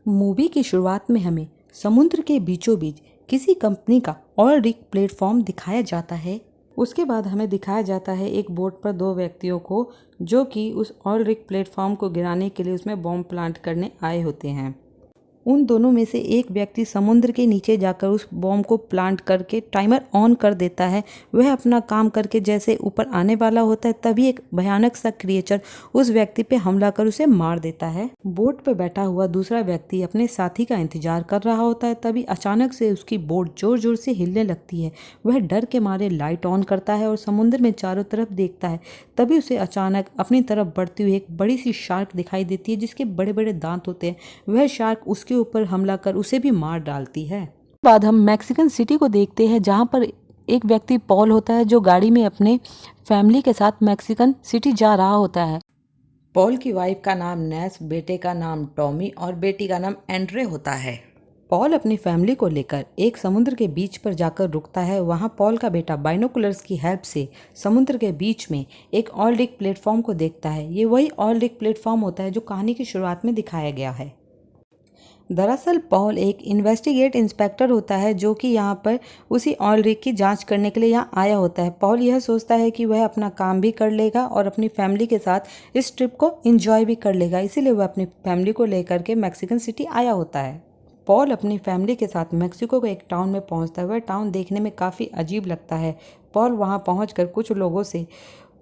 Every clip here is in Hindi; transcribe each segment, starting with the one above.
मूवी की शुरुआत में हमें समुद्र के बीचों बीच किसी कंपनी का ऑयल रिग प्लेटफॉर्म दिखाया जाता है। उसके बाद हमें दिखाया जाता है एक बोट पर दो व्यक्तियों को जो कि उस ऑयल रिग प्लेटफॉर्म को गिराने के लिए उसमें बॉम्ब प्लांट करने आए होते हैं। उन दोनों में से एक व्यक्ति समुद्र के नीचे जाकर उस बॉम्ब को प्लांट करके टाइमर ऑन कर देता है। वह अपना काम करके जैसे ऊपर आने वाला होता है तभी एक भयानक सा क्रिएचर उस व्यक्ति पे हमला कर उसे मार देता है। बोट पर बैठा हुआ दूसरा व्यक्ति अपने साथी का इंतजार कर रहा होता है, तभी अचानक से उसकी बोट जोर जोर से हिलने लगती है। वह डर के मारे लाइट ऑन करता है और समुद्र में चारों तरफ देखता है। तभी उसे अचानक अपनी तरफ बढ़ती हुई एक बड़ी सी शार्क दिखाई देती है जिसके बड़े बड़े दांत होते हैं। वह शार्क उसके ऊपर हमला कर उसे भी मार डालती है। बाद हम मैक्सिकन सिटी को देखते हैं जहां पर एक व्यक्ति पॉल होता है जो गाड़ी में अपने फैमिली के साथ मैक्सिकन सिटी जा रहा होता है। पॉल की वाइफ का नाम नेस, बेटे का नाम टॉमी और बेटी का नाम एंड्रे होता है। पॉल अपनी फैमिली को लेकर एक समुद्र के बीच पर जाकर रुकता है। वहां पॉल का बेटा बाइनोकुलर्स की हेल्प से समुद्र के बीच में एक ऑयल रिग प्लेटफॉर्म को देखता है। ये वही ऑयल रिग प्लेटफॉर्म होता है जो कहानी की शुरुआत में दिखाया गया है। दरअसल पॉल एक इन्वेस्टिगेट इंस्पेक्टर होता है जो कि यहाँ पर उसी ऑयल रिग की जांच करने के लिए यहाँ आया होता है। पॉल यह सोचता है कि वह अपना काम भी कर लेगा और अपनी फैमिली के साथ इस ट्रिप को एंजॉय भी कर लेगा, इसीलिए वह अपनी फैमिली को लेकर के मैक्सिकन सिटी आया होता है। पॉल अपनी फैमिली के साथ मैक्सिको के एक टाउन में पहुंचता है। वह टाउन देखने में काफ़ी अजीब लगता है। पॉल वहां पहुंचकर कुछ लोगों से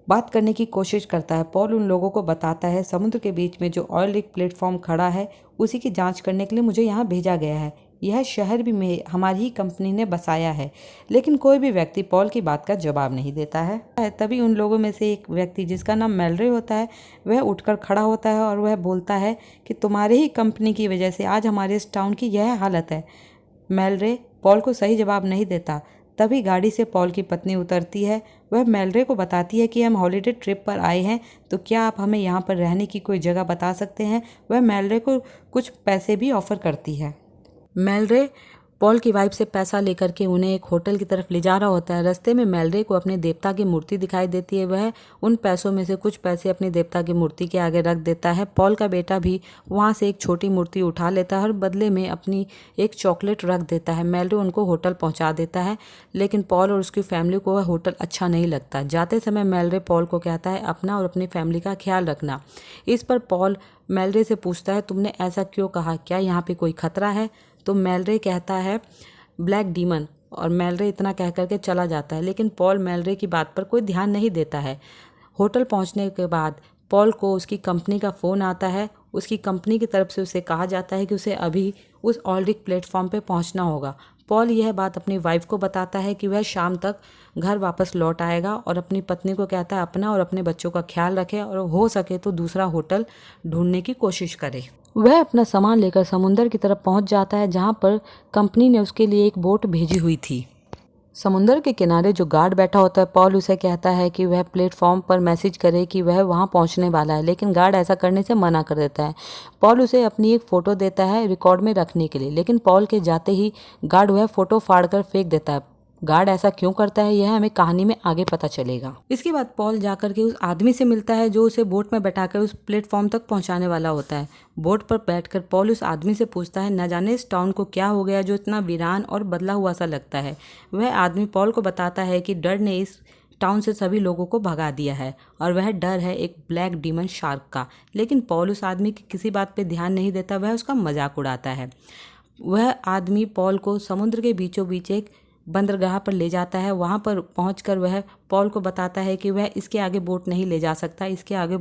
बात करने की कोशिश करता है। पॉल उन लोगों को बताता है समुद्र के बीच में जो ऑयल रिग प्लेटफॉर्म खड़ा है उसी की जांच करने के लिए मुझे यहाँ भेजा गया है। यह शहर भी हमारी ही कंपनी ने बसाया है। लेकिन कोई भी व्यक्ति पॉल की बात का जवाब नहीं देता है। तभी उन लोगों में से एक व्यक्ति जिसका नाम मेलरे होता है वह उठकर खड़ा होता है और वह बोलता है कि तुम्हारे ही कंपनी की वजह से आज हमारे इस टाउन की यह हालत है। मेलरे पॉल को सही जवाब नहीं देता। तभी गाड़ी से पॉल की पत्नी उतरती है। वह मेलरे को बताती है कि हम हॉलीडे ट्रिप पर आए हैं, तो क्या आप हमें यहाँ पर रहने की कोई जगह बता सकते हैं। वह मेलरे को कुछ पैसे भी ऑफर करती है। मेलरे पॉल की वाइफ से पैसा लेकर के उन्हें एक होटल की तरफ ले जा रहा होता है। रास्ते में मेलरे को अपने देवता की मूर्ति दिखाई देती है। वह उन पैसों में से कुछ पैसे अपने देवता की मूर्ति के आगे रख देता है। पॉल का बेटा भी वहां से एक छोटी मूर्ति उठा लेता है और बदले में अपनी एक चॉकलेट रख देता है। मेलरे उनको होटल पहुंचा देता है, लेकिन पॉल और उसकी फैमिली को वह होटल अच्छा नहीं लगता। जाते समय मेलरे पॉल को कहता है अपना और अपनी फैमिली का ख्याल रखना। इस पर पॉल मेलरे से पूछता है तुमने ऐसा क्यों कहा, क्या यहाँ पे कोई खतरा है। तो मेलरे कहता है ब्लैक डीमन, और मेलरे इतना कह करके चला जाता है। लेकिन पॉल मेलरे की बात पर कोई ध्यान नहीं देता है। होटल पहुंचने के बाद पॉल को उसकी कंपनी का फ़ोन आता है। उसकी कंपनी की तरफ से उसे कहा जाता है कि उसे अभी उस ऑयल रिग प्लेटफॉर्म पे पहुंचना होगा। पॉल यह बात अपनी वाइफ को बताता है कि वह शाम तक घर वापस लौट आएगा और अपनी पत्नी को कहता है अपना और अपने बच्चों का ख्याल रखे और हो सके तो दूसरा होटल ढूंढने की कोशिश करे। वह अपना सामान लेकर समुंदर की तरफ पहुंच जाता है जहां पर कंपनी ने उसके लिए एक बोट भेजी हुई थी। समुंदर के किनारे जो गार्ड बैठा होता है पॉल उसे कहता है कि वह प्लेटफॉर्म पर मैसेज करे कि वह वहां पहुंचने वाला है, लेकिन गार्ड ऐसा करने से मना कर देता है। पॉल उसे अपनी एक फ़ोटो देता है रिकॉर्ड में रखने के लिए, लेकिन पॉल के जाते ही गार्ड वह फ़ोटो फाड़ कर फेंक देता है। गार्ड ऐसा क्यों करता है यह हमें कहानी में आगे पता चलेगा। इसके बाद पॉल जाकर के उस आदमी से मिलता है जो उसे बोट में बैठाकर उस प्लेटफॉर्म तक पहुंचाने वाला होता है। बोट पर बैठकर पॉल उस आदमी से पूछता है न जाने इस टाउन को क्या हो गया जो इतना वीरान और बदला हुआ सा लगता है। वह आदमी पॉल को बताता है कि डर ने इस टाउन से सभी लोगों को भगा दिया है और वह डर है एक ब्लैक डीमन शार्क का। लेकिन पॉल उस आदमी की किसी बात पे ध्यान नहीं देता, वह उसका मजाक उड़ाता है। वह आदमी पॉल को समुद्र के बीचों बीच एक बंदरगाह पर ले जाता है। वहां पर पहुंचकर वह पॉल को बताता है कि वह इसके आगे बोट नहीं ले जा सकता, इसके आगे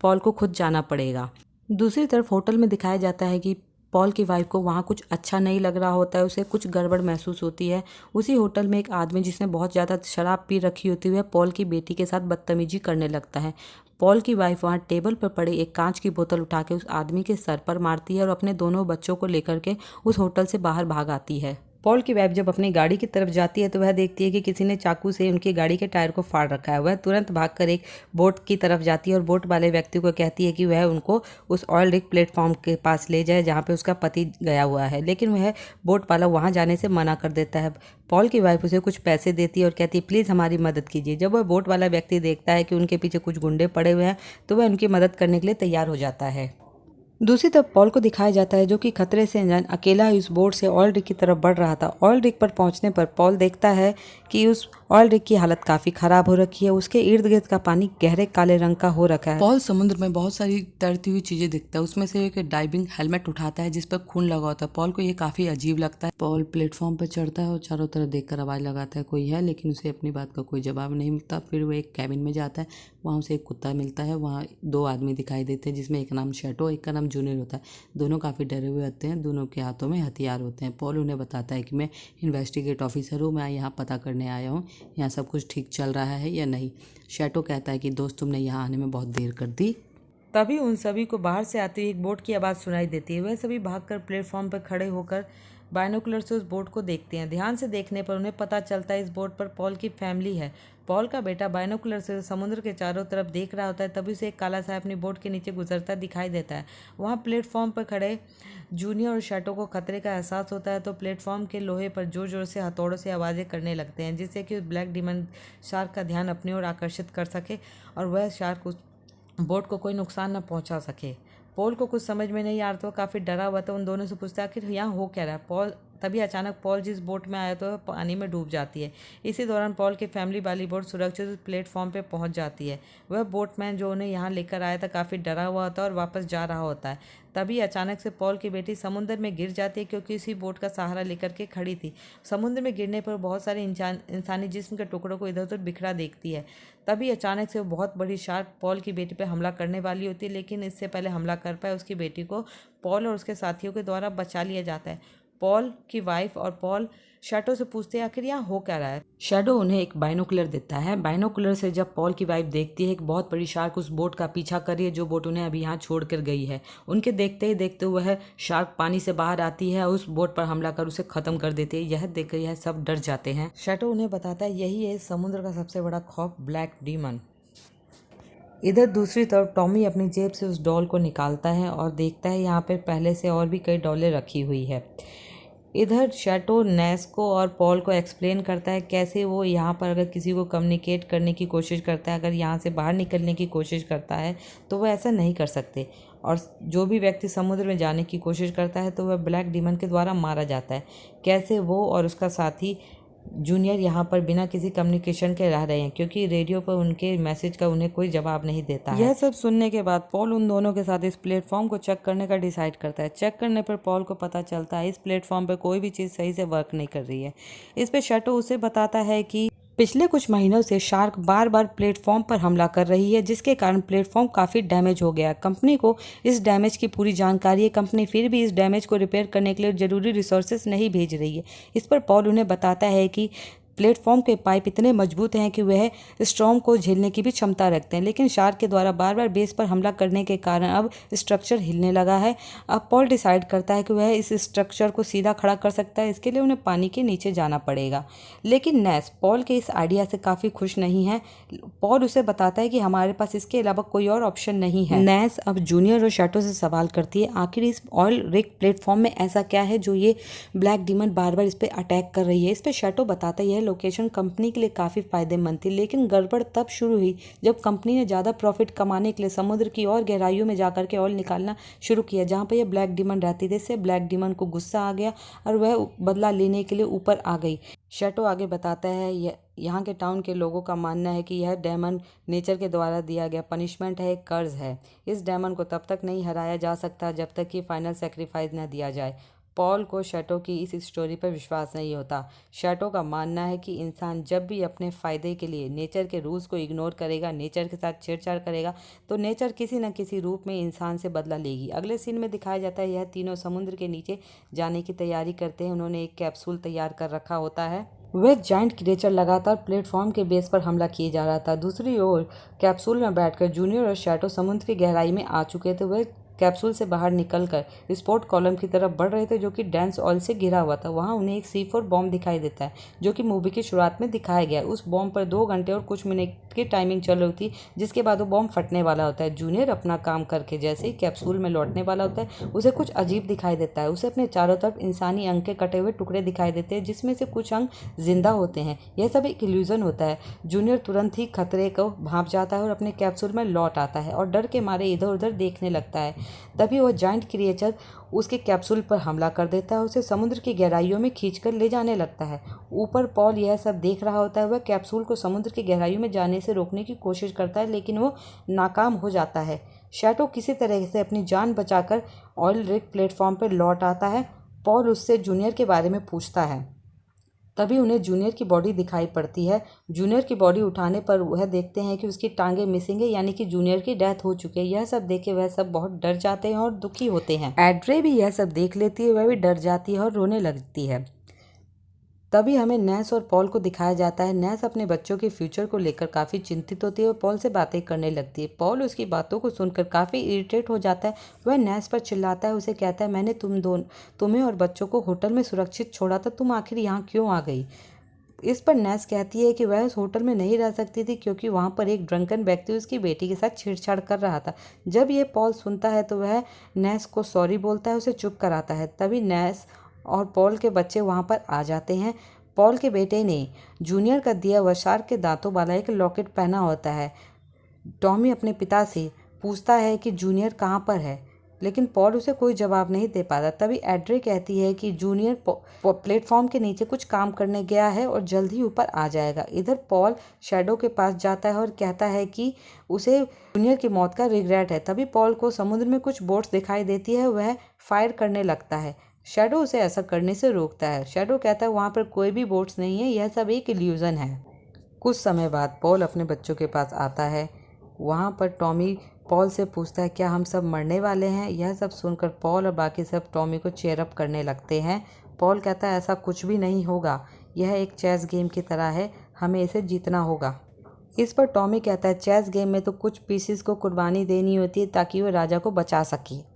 पॉल को खुद जाना पड़ेगा। दूसरी तरफ होटल में दिखाया जाता है कि पॉल की वाइफ को वहाँ कुछ अच्छा नहीं लग रहा होता है, उसे कुछ गड़बड़ महसूस होती है। उसी होटल में एक आदमी जिसने बहुत ज़्यादा शराब पी रखी होती है पॉल की बेटी के साथ बदतमीजी करने लगता है। पॉल की वाइफ वहाँ टेबल पर पड़े एक कांच की बोतल उठा के उस आदमी के सर पर मारती है और अपने दोनों बच्चों को लेकर के उस होटल से बाहर भाग आती है। पॉल की वाइफ जब अपनी गाड़ी की तरफ जाती है तो वह देखती है कि किसी ने चाकू से उनकी गाड़ी के टायर को फाड़ रखा है। वह तुरंत भागकर एक बोट की तरफ जाती है और बोट वाले व्यक्ति को कहती है कि वह उनको उस ऑयल रिग प्लेटफॉर्म के पास ले जाए जहाँ पे उसका पति गया हुआ है, लेकिन वह बोट वाला वहाँ जाने से मना कर देता है। पॉल की वाइफ उसे कुछ पैसे देती है और कहती है प्लीज़ हमारी मदद कीजिए। जब वह बोट वाला व्यक्ति देखता है कि उनके पीछे कुछ गुंडे पड़े हुए हैं तो वह उनकी मदद करने के लिए तैयार हो जाता है। दूसरी तरफ पॉल को दिखाया जाता है जो कि खतरे से अनजान अकेला ही उस बोट से ऑयल रिग की तरफ बढ़ रहा था। ऑयल रिग पर पहुंचने पर पॉल देखता है कि उस ऑयल रिग की हालत काफी खराब हो रखी है। उसके इर्द गिर्द का पानी गहरे काले रंग का हो रखा है। पॉल समुद्र में बहुत सारी तैरती हुई चीजें दिखता है। उसमें से एक डाइविंग हेलमेट उठाता है जिस पर खून लगा होता है। पॉल को ये काफी अजीब लगता है। पॉल प्लेटफॉर्म पर चढ़ता है और चारों तरफ देखकर आवाज लगाता है कोई है, लेकिन उसे अपनी बात का कोई जवाब नहीं मिलता। फिर वो एक कैबिन में जाता है, वहाँ उसे एक कुत्ता मिलता है। वहाँ दो आदमी दिखाई देते हैं जिसमें एक नाम शैटो, एक का नाम जूनियर होता है। दोनों काफ़ी डरे हुए होते हैं, दोनों के हाथों में हथियार होते हैं। पॉल उन्हें बताता है कि मैं इन्वेस्टिगेट ऑफिसर हूँ, मैं यहाँ पता करने आया हूँ यहाँ सब कुछ ठीक चल रहा है या नहीं। शैटो कहता है कि दोस्त तुमने यहाँ आने में बहुत देर कर दी। तभी उन सभी को बाहर से आती हुई एक बोट की आवाज़ सुनाई देती है। वह सभी भागकर प्लेटफॉर्म पर खड़े होकर बाइनोकुलर से उस बोट को देखते हैं। ध्यान से देखने पर उन्हें पता चलता है इस बोट पर पॉल की फैमिली है। पॉल का बेटा बाइनोकुलर से समुद्र के चारों तरफ देख रहा होता है। तभी उसे एक काला सा अपनी बोट के नीचे गुजरता दिखाई देता है। वहाँ प्लेटफॉर्म पर खड़े जूनियर और शैटो को खतरे का एहसास होता है तो प्लेटफॉर्म के लोहे पर जोर जोर से हथौड़ों से आवाज़ें करने लगते हैं जिससे कि उस ब्लैक डीमन शार्क का ध्यान अपनी ओर आकर्षित कर सके और वह शार्क उस बोट को कोई नुकसान न पहुंचा सके। पॉल को कुछ समझ में नहीं आ रहा था, वो काफ़ी डरा हुआ था। उन दोनों से पूछता है आखिर यहाँ हो क्या रहा है। पॉल तभी अचानक पॉल जिस बोट में आया तो वह पानी में डूब जाती है। इसी दौरान पॉल की फैमिली वाली बोट सुरक्षित प्लेटफॉर्म पे पहुंच जाती है। वह बोटमैन जो उन्हें यहाँ लेकर आया था काफ़ी डरा हुआ होता है और वापस जा रहा होता है। तभी अचानक से पॉल की बेटी समुद्र में गिर जाती है क्योंकि उसी बोट का सहारा लेकर के खड़ी थी। समुद्र में गिरने पर बहुत सारे इंसानी जिस्म के टुकड़ों को इधर उधर बिखरा देखती है। तभी अचानक से वो बहुत बड़ी शार्क पॉल की बेटी पर हमला करने वाली होती है, लेकिन इससे पहले हमला कर पाए उसकी बेटी को पॉल और उसके साथियों के द्वारा बचा लिया जाता है। पॉल की वाइफ और पॉल शैडो से पूछते हैं आखिर यहाँ हो क्या रहा है। शैडो उन्हें एक बाइनोकुलर देता है। बाइनोकुलर से जब पॉल की वाइफ देखती है एक बहुत बड़ी शार्क उस बोट का पीछा कर रही है जो बोट उन्हें अभी यहाँ छोड़ कर गई है। उनके देखते ही देखते वह शार्क पानी से बाहर आती है और उस बोट पर हमला कर उसे खत्म कर देती है। यह देखकर यह सब डर जाते हैं। शैडो उन्हें बताता है यही है समुद्र का सबसे बड़ा खौफ, ब्लैक डीमन। इधर दूसरी तरफ टॉमी अपनी जेब से उस डॉल को निकालता है और देखता है यहाँ पर पहले से और भी कई डॉलें रखी हुई है। इधर शैटो नेस्को और पॉल को एक्सप्लेन करता है कैसे वो यहाँ पर अगर किसी को कम्युनिकेट करने की कोशिश करता है, अगर यहाँ से बाहर निकलने की कोशिश करता है तो वह ऐसा नहीं कर सकते, और जो भी व्यक्ति समुद्र में जाने की कोशिश करता है तो वह ब्लैक डीमन के द्वारा मारा जाता है। कैसे वो और उसका साथी जूनियर यहाँ पर बिना किसी कम्युनिकेशन के रह रहे हैं क्योंकि रेडियो पर उनके मैसेज का उन्हें कोई जवाब नहीं देता है। यह सब सुनने के बाद पॉल उन दोनों के साथ इस प्लेटफॉर्म को चेक करने का डिसाइड करता है। चेक करने पर पॉल को पता चलता है इस प्लेटफॉर्म पर कोई भी चीज़ सही से वर्क नहीं कर रही है। इस पर शैटो उसे बताता है कि पिछले कुछ महीनों से शार्क बार बार प्लेटफॉर्म पर हमला कर रही है जिसके कारण प्लेटफॉर्म काफ़ी डैमेज हो गया। कंपनी को इस डैमेज की पूरी जानकारी है, कंपनी फिर भी इस डैमेज को रिपेयर करने के लिए ज़रूरी रिसोर्सेज नहीं भेज रही है। इस पर पॉल उन्हें बताता है कि प्लेटफॉर्म के पाइप इतने मजबूत हैं कि वह स्टॉर्म को झेलने की भी क्षमता रखते हैं, लेकिन शार्क के द्वारा बार बार बेस पर हमला करने के कारण अब स्ट्रक्चर हिलने लगा है। अब पॉल डिसाइड करता है कि वह इस स्ट्रक्चर को सीधा खड़ा कर सकता है, इसके लिए उन्हें पानी के नीचे जाना पड़ेगा। लेकिन नैस पॉल के इस आइडिया से काफ़ी खुश नहीं है। पॉल उसे बताता है कि हमारे पास इसके अलावा कोई और ऑप्शन नहीं है। नैस अब जूनियर और शैटो से सवाल करती है आखिर इस ऑयल रिग प्लेटफॉर्म में ऐसा क्या है जो ये ब्लैक डीमन बार बार इस पर अटैक कर रही है। इस पर शैटो बताता है लोकेशन कंपनी के लिए काफ़ी फायदेमंद थी, लेकिन गड़बड़ तब शुरू हुई जब कंपनी ने ज़्यादा प्रॉफिट कमाने के लिए समुद्र की और गहराइयों में जाकर के ऑयल निकालना शुरू किया जहाँ पर यह ब्लैक डीमन रहती थी। इससे ब्लैक डीमन को गुस्सा आ गया और वह बदला लेने के लिए ऊपर आ गई। शैटो आगे बताता है यहाँ के टाउन के लोगों का मानना है कि यह डेमन नेचर के द्वारा दिया गया पनिशमेंट है, एक कर्ज है। इस डेमन को तब तक नहीं हराया जा सकता जब तक कि फाइनल सेक्रीफाइस न दिया जाए। पॉल को शैटो की इस स्टोरी पर विश्वास नहीं होता। शैटो का मानना है कि इंसान जब भी अपने फ़ायदे के लिए नेचर के रूल्स को इग्नोर करेगा, नेचर के साथ छेड़छाड़ करेगा, तो नेचर किसी न किसी रूप में इंसान से बदला लेगी। अगले सीन में दिखाया जाता है यह तीनों समुद्र के नीचे जाने की तैयारी करते हैं। उन्होंने एक कैप्सूल तैयार कर रखा होता है। वह जाइंट क्रिएचर लगातार प्लेटफॉर्म के बेस पर हमला किए जा रहा था। दूसरी ओर कैप्सूल में बैठकर जूनियर और शैटो समुद्र की गहराई में आ चुके थे। वह कैप्सूल से बाहर निकलकर स्पोर्ट कॉलम की तरफ बढ़ रहे थे जो कि डेंस ऑयल से घिरा हुआ था। वहां उन्हें एक C4 बॉम्ब दिखाई देता है जो कि मूवी की शुरुआत में दिखाया गया। उस बॉम्ब पर 2 घंटे और कुछ मिनट की टाइमिंग चल रही थी जिसके बाद वो बॉम्ब फटने वाला होता है। जूनियर अपना काम करके जैसे ही कैप्सूल में लौटने वाला होता है उसे कुछ अजीब दिखाई देता है। उसे अपने चारों तरफ इंसानी अंग के कटे हुए टुकड़े दिखाई देते हैं जिसमें से कुछ अंग जिंदा होते हैं। यह सब एक इल्यूजन होता है। जूनियर तुरंत ही खतरे को भांप जाता है और अपने कैप्सूल में लौट आता है और डर के मारे इधर उधर देखने लगता है। तभी वह जायंट क्रिएचर उसके कैप्सूल पर हमला कर देता है, उसे समुद्र की गहराइयों में खींचकर ले जाने लगता है। ऊपर पॉल यह सब देख रहा होता है। वह कैप्सूल को समुद्र की गहराइयों में जाने से रोकने की कोशिश करता है, लेकिन वो नाकाम हो जाता है। शैडो किसी तरह से अपनी जान बचाकर ऑयल रिग प्लेटफॉर्म पर लौट आता है। पॉल उससे जूनियर के बारे में पूछता है। तभी उन्हें जूनियर की बॉडी दिखाई पड़ती है। जूनियर की बॉडी उठाने पर वह देखते हैं कि उसकी टांगें मिसिंग है, यानी कि जूनियर की डेथ हो चुकी है। यह सब देख के वह सब बहुत डर जाते हैं और दुखी होते हैं। एड्रे भी यह सब देख लेती है, वह भी डर जाती है और रोने लगती है। तभी हमें नैस और पॉल को दिखाया जाता है। नैस अपने बच्चों के फ्यूचर को लेकर काफ़ी चिंतित होती है और पॉल से बातें करने लगती है। पॉल उसकी बातों को सुनकर काफ़ी इरिटेट हो जाता है। वह नैस पर चिल्लाता है, उसे कहता है, मैंने तुम्हें और बच्चों को होटल में सुरक्षित छोड़ा था, तुम आखिर यहाँ क्यों आ गई। इस पर नैस कहती है कि वह उस होटल में नहीं रह सकती थी क्योंकि वहाँ पर एक ड्रंकन व्यक्ति उसकी बेटी के साथ छेड़छाड़ कर रहा था। जब ये पॉल सुनता है तो वह नैस को सॉरी बोलता है, उसे चुप कराता है। तभी नैस और पॉल के बच्चे वहाँ पर आ जाते हैं। पॉल के बेटे ने जूनियर का दिया हुआ शार्क के दांतों वाला एक लॉकेट पहना होता है। टॉमी अपने पिता से पूछता है कि जूनियर कहाँ पर है, लेकिन पॉल उसे कोई जवाब नहीं दे पाता। तभी एड्रे कहती है कि जूनियर प्लेटफॉर्म के नीचे कुछ काम करने गया है और जल्द ही ऊपर आ जाएगा। इधर पॉल शैडो के पास जाता है और कहता है कि उसे जूनियर की मौत का रिग्रेट है। तभी पॉल को समुद्र में कुछ बोट्स दिखाई देती है, वह फायर करने लगता है। शैडो उसे ऐसा करने से रोकता है। शैडो कहता है वहाँ पर कोई भी बोट्स नहीं है, यह सब एक इल्यूजन है। कुछ समय बाद पॉल अपने बच्चों के पास आता है। वहाँ पर टॉमी पॉल से पूछता है, क्या हम सब मरने वाले हैं। यह सब सुनकर पॉल और बाकी सब टॉमी को चीयर अप करने लगते हैं। पॉल कहता है, ऐसा कुछ भी नहीं होगा, यह एक चेस गेम की तरह है, हमें इसे जीतना होगा। इस पर टॉमी कहता है, चेस गेम में तो कुछ पीसेस को कुर्बानी देनी होती है ताकि वो राजा को बचा सके।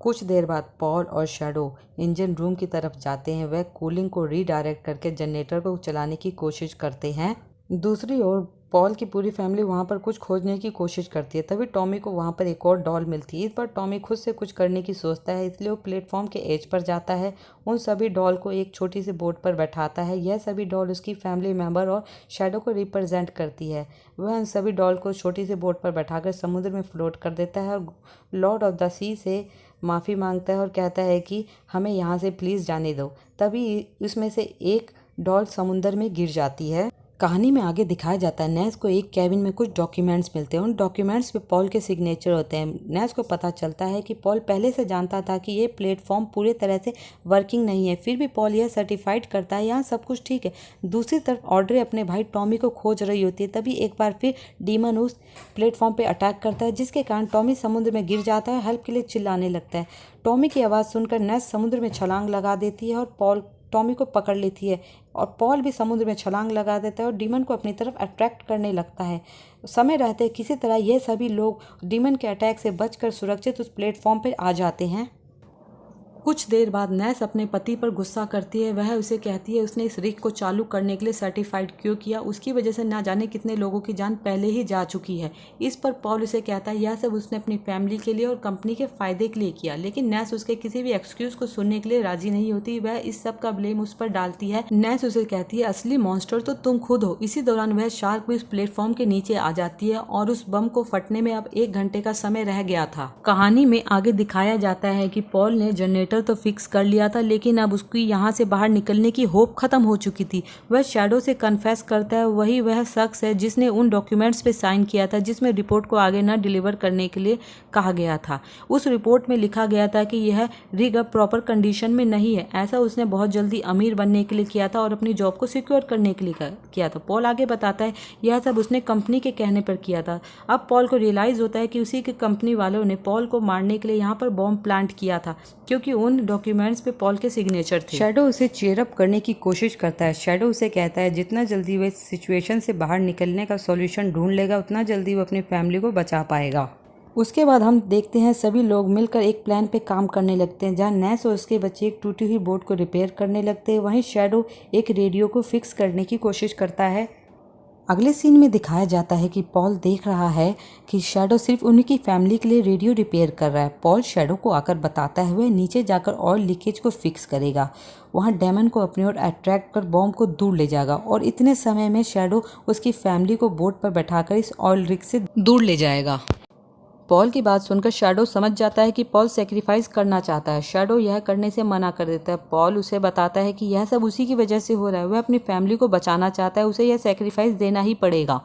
कुछ देर बाद पॉल और शैडो इंजन रूम की तरफ जाते हैं। वह कूलिंग को रीडायरेक्ट करके जनरेटर को चलाने की कोशिश करते हैं। दूसरी ओर पॉल की पूरी फैमिली वहाँ पर कुछ खोजने की कोशिश करती है। तभी टॉमी को वहाँ पर एक और डॉल मिलती है। इस पर टॉमी खुद से कुछ करने की सोचता है, इसलिए वो प्लेटफॉर्म के एज पर जाता है। उन सभी डॉल को एक छोटी सी बोट पर बैठाता है। यह सभी डॉल उसकी फैमिली मेम्बर और शैडो को रिप्रेजेंट करती है। वह उन सभी डॉल को छोटी सी बोट पर बैठाकर समुद्र में फ्लोट कर देता है और लॉर्ड ऑफ द सी से माफ़ी मांगता है और कहता है कि हमें यहाँ से प्लीज़ जाने दो। तभी उसमें से एक डॉल समुद्र में गिर जाती है। कहानी में आगे दिखाया जाता है, नैस को एक कैबिन में कुछ डॉक्यूमेंट्स मिलते हैं। उन डॉक्यूमेंट्स पे पॉल के सिग्नेचर होते हैं। नैस को पता चलता है कि पॉल पहले से जानता था कि ये प्लेटफॉर्म पूरे तरह से वर्किंग नहीं है, फिर भी पॉल यह सर्टिफाइड करता है यहाँ सब कुछ ठीक है। दूसरी तरफ ऑड्रे अपने भाई टॉमी को खोज रही होती है। तभी एक बार फिर डीमन उस प्लेटफॉर्म पर अटैक करता है, जिसके कारण टॉमी समुद्र में गिर जाता है, हेल्प के लिए चिल्लाने लगता है। टॉमी की आवाज़ सुनकर नैस समुद्र में छलांग लगा देती है और पॉल टॉमी को पकड़ लेती है और पॉल भी समुद्र में छलांग लगा देता है और डीमन को अपनी तरफ अट्रैक्ट करने लगता है। समय रहते किसी तरह ये सभी लोग डीमन के अटैक से बचकर सुरक्षित उस प्लेटफॉर्म पर आ जाते हैं। कुछ देर बाद नैस अपने पति पर गुस्सा करती है। वह उसे कहती है उसने इस रिग को चालू करने के लिए सर्टिफाइड क्यों किया, उसकी वजह से ना जाने कितने लोगों की जान पहले ही जा चुकी है। इस पर पॉल उसे कहता है यह सब उसने अपनी फैमिली के लिए और कंपनी के फायदे के लिए किया, लेकिन नैस उसके किसी भी एक्सक्यूज को सुनने के लिए राजी नहीं होती। वह इस सब का ब्लेम उस पर डालती है। नैस उसे कहती है असली मॉन्स्टर तो तुम खुद हो। इसी दौरान वह शार्क भी उस प्लेटफॉर्म के नीचे आ जाती है और उस बम को फटने में अब 1 घंटे का समय रह गया था। कहानी में आगे दिखाया जाता है कि पॉल ने जनरेटर तो फिक्स कर लिया था, लेकिन अब उसकी यहाँ से बाहर निकलने की होप खत्म हो चुकी थी। वह शैडो से कन्फेस करता है वही वह शख्स है जिसने उन डॉक्यूमेंट्स पे साइन किया था जिसमें रिपोर्ट को आगे न डिलीवर करने के लिए कहा गया था। उस रिपोर्ट में लिखा गया था कि यह रिग अब प्रॉपर कंडीशन में नहीं है। ऐसा उसने बहुत जल्दी अमीर बनने के लिए किया था और अपनी जॉब को सिक्योर करने के लिए किया था। पॉल आगे बताता है यह सब उसने कंपनी के कहने पर किया था। अब पॉल को रियलाइज होता है कि उसी के कंपनी वालों ने पॉल को मारने के लिए यहाँ पर बॉम्ब प्लांट किया था, क्योंकि उन डॉक्यूमेंट्स पे पॉल के सिग्नेचर थे। शैडो उसे चीयर अप करने की कोशिश करता है। शैडो उसे कहता है जितना जल्दी वह सिचुएशन से बाहर निकलने का सॉल्यूशन ढूंढ लेगा उतना जल्दी वो अपनी फैमिली को बचा पाएगा। उसके बाद हम देखते हैं सभी लोग मिलकर एक प्लान पे काम करने लगते हैं, जहां नैस और उसके बच्चे एक टूटी हुई बोट को रिपेयर करने लगते हैं। वहीं शैडो एक रेडियो को फिक्स करने की कोशिश करता है। अगले सीन में दिखाया जाता है कि पॉल देख रहा है कि शैडो सिर्फ उनकी फैमिली के लिए रेडियो रिपेयर कर रहा है। पॉल शैडो को आकर बताता है वह नीचे जाकर ऑयल लीकेज को फिक्स करेगा। वहाँ डेमन को अपनी ओर अट्रैक्ट कर बॉम्ब को दूर ले जाएगा और इतने समय में शैडो उसकी फैमिली को बोट पर बैठाकर इस ऑयल रिग से दूर ले जाएगा। पॉल की बात सुनकर शैडो समझ जाता है कि पॉल सेक्रीफाइस करना चाहता है। शैडो यह करने से मना कर देता है। पॉल उसे बताता है कि यह सब उसी की वजह से हो रहा है, वह अपनी फैमिली को बचाना चाहता है, उसे यह सेक्रीफाइस देना ही पड़ेगा।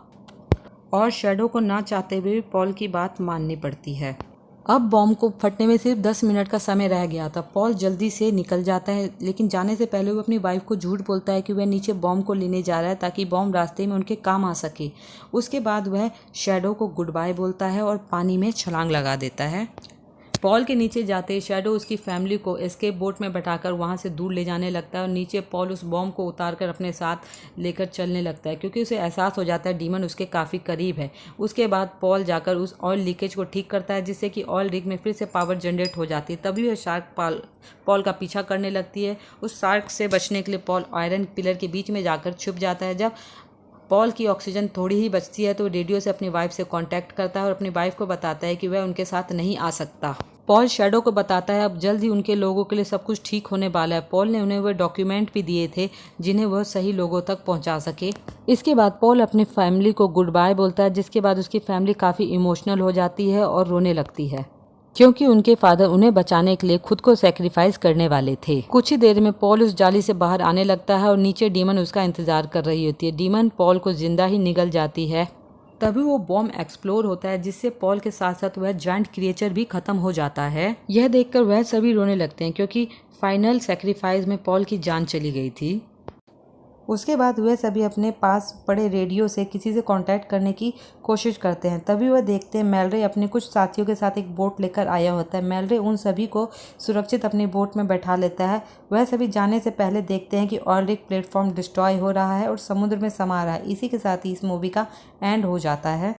और शैडो को ना चाहते हुए भी पॉल की बात माननी पड़ती है। अब बॉम्ब को फटने में सिर्फ 10 मिनट का समय रह गया था। पॉल जल्दी से निकल जाता है, लेकिन जाने से पहले वो अपनी वाइफ को झूठ बोलता है कि वह नीचे बॉम्ब को लेने जा रहा है ताकि बॉम्ब रास्ते में उनके काम आ सके। उसके बाद वह शैडो को गुड बाय बोलता है और पानी में छलांग लगा देता है। पॉल के नीचे जाते ही शैडो उसकी फैमिली को एस्केप बोट में बैठाकर वहां से दूर ले जाने लगता है और नीचे पॉल उस बॉम्ब को उतारकर अपने साथ लेकर चलने लगता है, क्योंकि उसे एहसास हो जाता है डीमन उसके काफ़ी करीब है। उसके बाद पॉल जाकर उस ऑयल लीकेज को ठीक करता है, जिससे कि ऑयल रिग में फिर से पावर जनरेट हो जाती है। तभी वह शार्क पॉल का पीछा करने लगती है। उस शार्क से बचने के लिए पॉल आयरन पिलर के बीच में जाकर छुप जाता है। जब पॉल की ऑक्सीजन थोड़ी ही बचती है तो रेडियो से अपनी वाइफ से कांटेक्ट करता है और अपनी वाइफ को बताता है कि वह उनके साथ नहीं आ सकता। पॉल शैडो को बताता है अब जल्द ही उनके लोगों के लिए सब कुछ ठीक होने वाला है। पॉल ने उन्हें वह डॉक्यूमेंट भी दिए थे जिन्हें वह सही लोगों तक पहुंचा सके। इसके बाद पॉल अपनी फैमिली को गुड बाय बोलता है, जिसके बाद उसकी फैमिली काफ़ी इमोशनल हो जाती है और रोने लगती है, क्योंकि उनके फादर उन्हें बचाने के लिए खुद को सेक्रीफाइस करने वाले थे। कुछ ही देर में पॉल उस जाली से बाहर आने लगता है और नीचे डीमन उसका इंतजार कर रही होती है। डीमन पॉल को जिंदा ही निगल जाती है। तभी वो बॉम्ब एक्सप्लोर होता है, जिससे पॉल के साथ साथ वह जायंट क्रिएचर भी खत्म हो जाता है। यह देखकर वह सभी रोने लगते हैं, क्योंकि फाइनल सेक्रीफाइस में पॉल की जान चली गई थी। उसके बाद वह सभी अपने पास पड़े रेडियो से किसी से कांटेक्ट करने की कोशिश करते हैं। तभी वह देखते हैं मेलरे अपने कुछ साथियों के साथ एक बोट लेकर आया होता है। मेलरे उन सभी को सुरक्षित अपनी बोट में बैठा लेता है। वह सभी जाने से पहले देखते हैं कि ऑयल रिग प्लेटफॉर्म डिस्ट्रॉय हो रहा है और समुद्र में समा रहा है। इसी के साथ ही इस मूवी का एंड हो जाता है।